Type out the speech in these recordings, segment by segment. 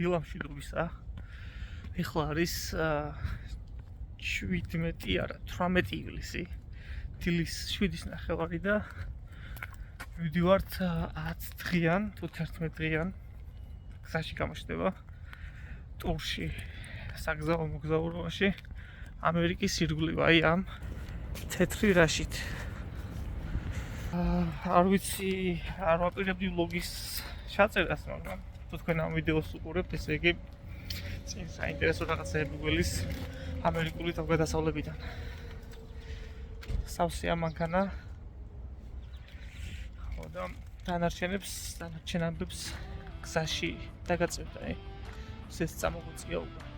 დილამშვიდობისა. ეხლა არის 17 არა 18 ივლისი. დილის 7:30 და ვიდივართ 10 დღიან თუ 11 დღიან გზაში გამოჩნდება ტურში საგზაო მოგზაურობაში ამერიკის ირგვლივ აი ამ თეთრი რაშით. არ ვიცი, არ ვაპირებდი ვლოგის ჩაწერას, მაგრამ თუ თქვენ ამ ვიდეოს უყურებთ, ესე იგი წინ საინტერესო რაღაცები გველის ამერიკული თავგადასავლებიდან. სავსეა მანქანა. ხო და დანარჩენ ამბებს გზაში დაგაწევთ, აი. ეს წამოგვიწია უკვე.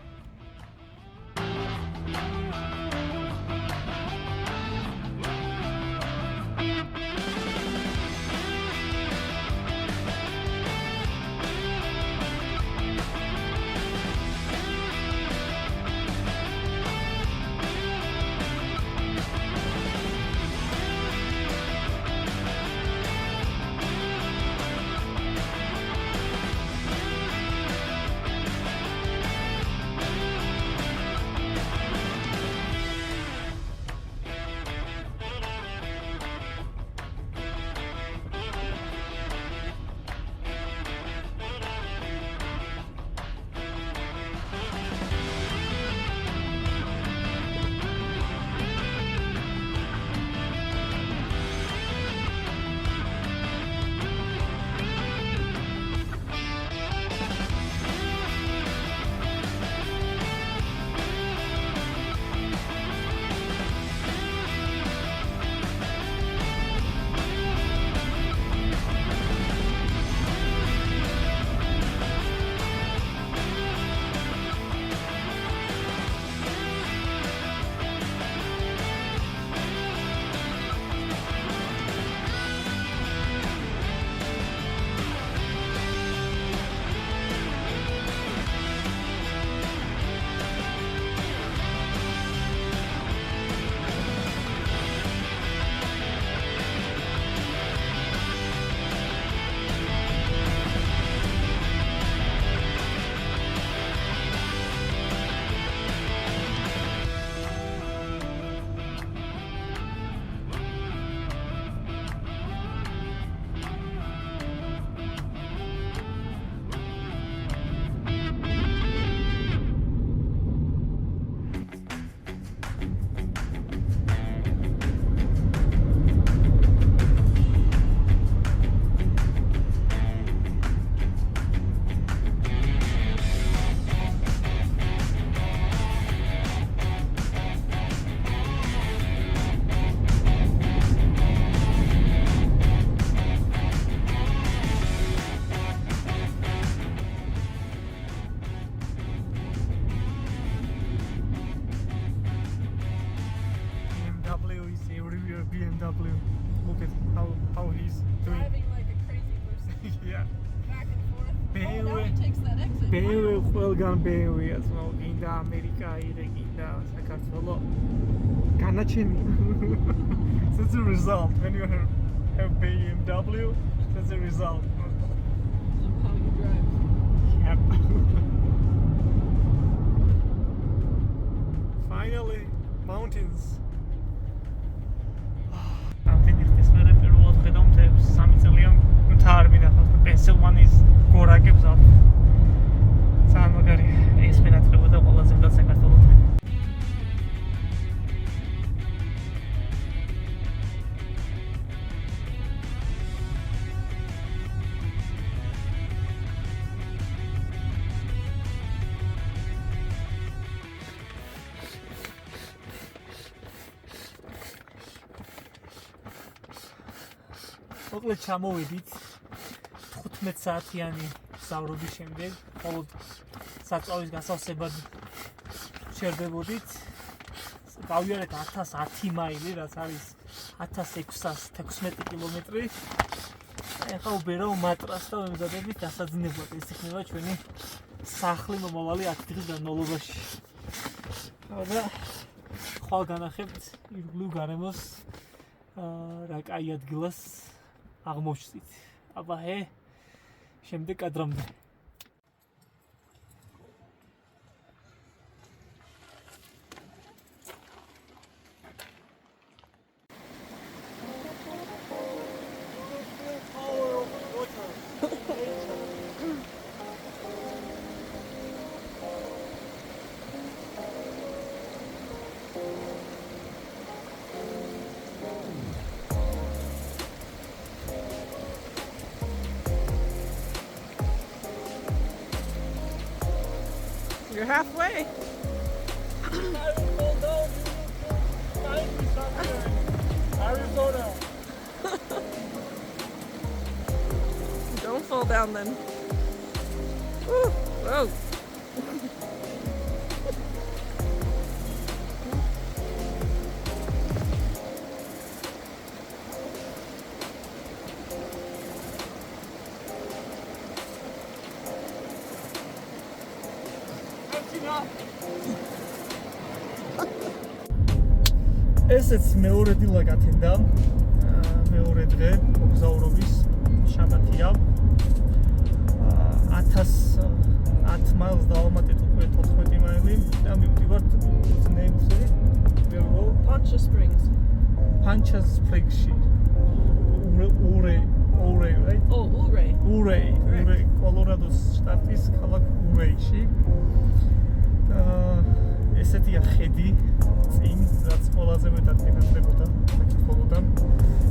BMW. Look at how he's doing. Driving like a crazy person. Yeah. Back and forth. BMW. Oh, now he takes that exit. BMW Wow. ყველგან BMW ასმო გინდა ამერიკა ირე გინდა საქართველო განაჩენი. That's the result when you have BMW. That's the result. Of how you drive. Yep. Finally, mountains. Pennsylvania's გორაკებს აქვს. სამაგარი ეს მენატრება და ყველაზე მეტად საქართველოს. მოკლედ ჩამოვედით 15 საათიანი გზავრობის შემდეგ, მხოლოდ საწვავის გასავსებად შერდებოდით. გავიარეთ 1010 მაილი, რაც არის 1616 კილომეტრი. ეხლა უბერავ მატრას და ვემზადებით დასაძინებლად. ეს იქნება ჩვენი სახლი მომავალი 10 დღის განმავლობაში. და ხვალ განახებთ ირგვლივ გარემოს რა კაი ადგილას აღმოჩნდით. აბა შემდეგ კადრამდე. You're halfway. Arizona. Don't fall down then. Woo. Whoa. ესეც მეორე დილა გათენდა. მეორე დღე მოგზაურობის შაბათია. 1000 მაილს დავამატეთ უკვე 14 მაილი და მივდივართ ნეიმსზე. Poncha Springs. Poncha Springs-ში. ურე, right? Oh, Ouray. ურე, კოლორადოს შტატის ქალაქ ურეიში. ესეთია ხედი წინ, რაც ყველაზე მეტად ენატრებოდა საქართველოდან.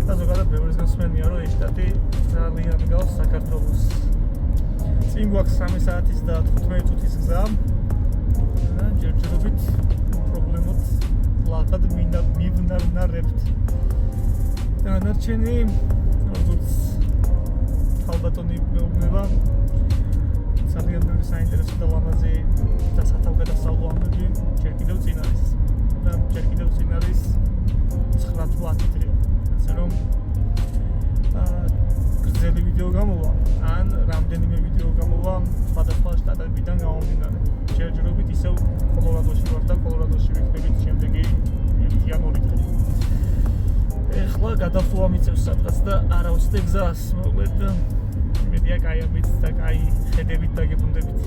და ზოგადად ბევრის გასმენია, რომ ეს შტატი ძალიან გავს საქართველოს. წინ გვაქვს 3 საათის და 15 წუთის გზა. და ჯერჯერობით პრობლემოთ ლაღად მივნარნარებთ. დანარჩენი როგორც ალბათონი მეუბნება ძალიან ბევრი საინტერესო და ლამაზი და სათავგადასავლო ამბები ჯერ კიდევ წინ არის. და ჯერ კიდევ წინ არის 9-10 დღე. ასე რომ გრძელი ვიდეო გამოვა, ან რამდენიმე ვიდეო გამოვა სხვადასხვა შტატებიდან გამომდინარე. ჯერჯერობით ისევ კოლორადოში ვარ და კოლორადოში ვიქნებით შემდეგი 1 ან 2 დღე. ეხლა გადასვლა მიწევს სადღაც და არა ვცდე გზას, მოკლედ იმედია კაი ამით და კაი ხედებით დაგებრუნდებით.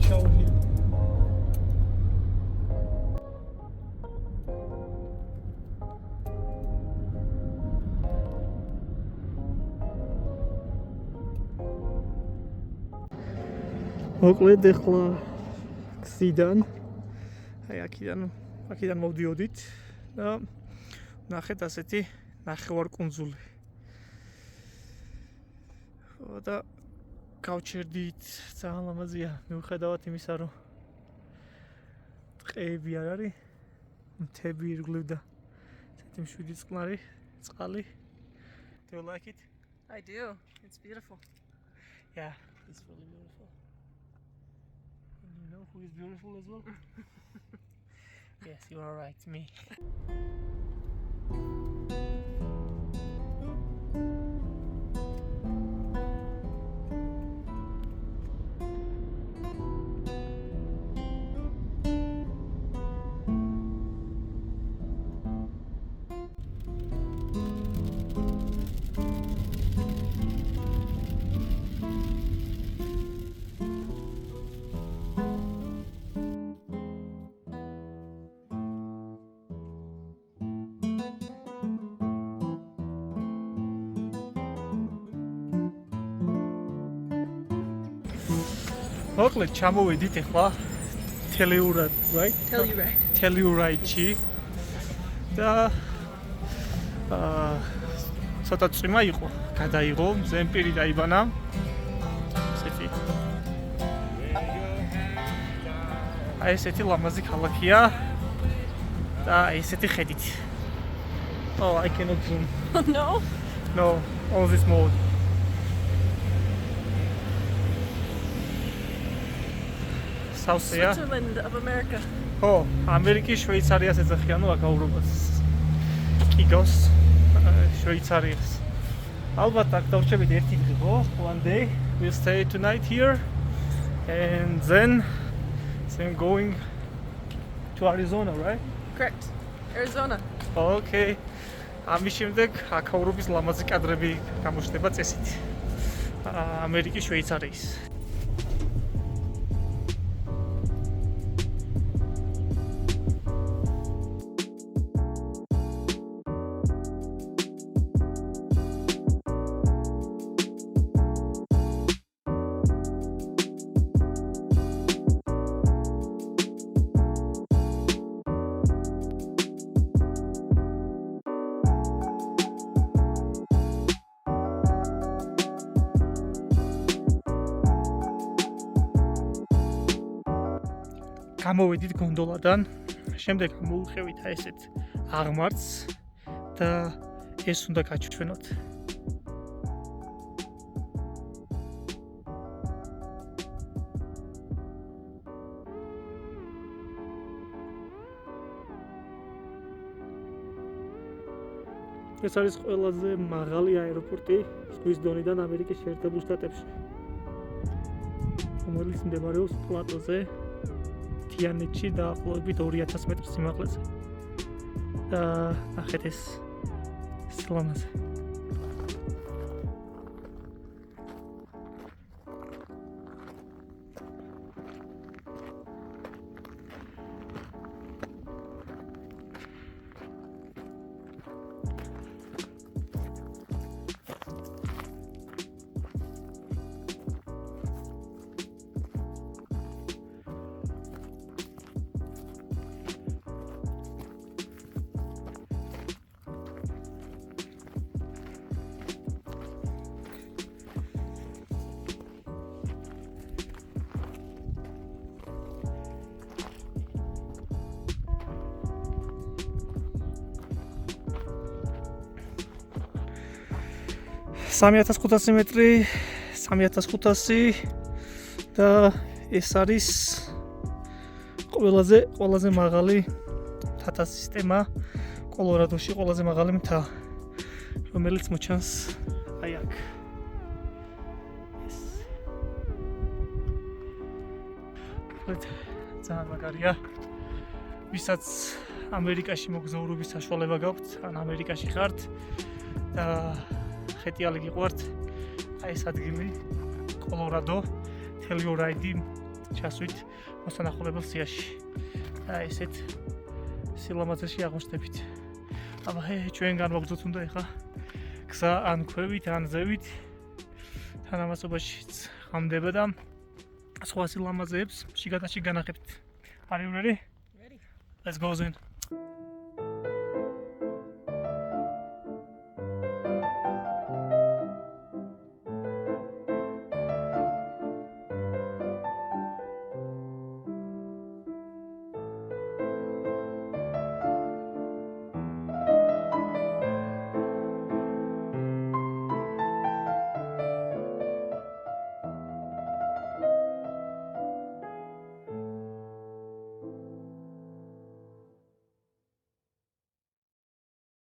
Shower here. მოკლედ ახლა გზიდან აი აქედან მოვდიოდით და ნახეთ ასეთი ნახევარკუნძული. და გავჩერდით ძალიან ლამაზია მიუხედავად იმისა რომ ტყეები არ არის მთები ირგვლივ და ესეთი მშვიდი წყალი. Do you like it? I do. It's beautiful. Yeah, it's really beautiful. And you know who is beautiful as well? Yes, you are right, me. მოკლედ ჩამოვედით ახლა Telluride, right? Telluride-ში და ცოტა წვიმა იყო, გადაიღო, ზემპირი დაიბანა. ესეთი. აი ესეთი ლამაზი ქალაქია და ესეთი ხედით. Oh, I cannot zoom. No? No, all this mode. Switzerland of America. Oh, ამერიკის შვეიცარიას ეძახიან, ნუ აკაურობას. კი გავს შვეიცარიას. ალბათ აქ დავრჩებით ერთი დღე, ხო? One day we'll stay tonight here and then going to Arizona, right? Correct. Arizona. Okay. ამის შემდეგ აქაურობის ლამაზი კადრები გამოჩნდება წესით. ამერიკის შვეიცარიის. გამოვედით გონდოლადან, შემდეგ მოვუხევით ესეთ აღმართს და ეს უნდა გაჩვენოთ. ეს არის ყველაზე მაღალი აეროპორტი ზღვის დონიდან ამერიკის შეერთებულ შტატებში, რომელიც მდებარეობს პლატოზე. იანეთში დაახლოებით 2000 მეტრს სიმაღლეზე. და ნახეთ ეს სილამაზე. $3500 მეტრი, 3500 და ეს არის ყველაზე მაღალი მთათა სისტემა კოლორადოში, ყველაზე მაღალი მთა, რომელიც მოჩანს აი აქ. ძალიან მაგარია. ვისაც ამერიკაში მოგზაურობის საშუალება გაქვთ, ან ამერიკაში ხართ და ხეტიალი გიყვართ, აი ეს ადგილი კოლორადო, თელიორაიდი ჩასვით მოსანახულებელ სიაში. და ესეთ სილამაზეში აღმოჩნდებით. აბა ჩვენ განვაგრძოთ უნდა ეხა გზა ან ქვევით, ან ზევით. თანამასობაში ღამდება და სხვა სილამაზეებს შიგადაში განახებთ. Are you ready? Ready. Let's go then.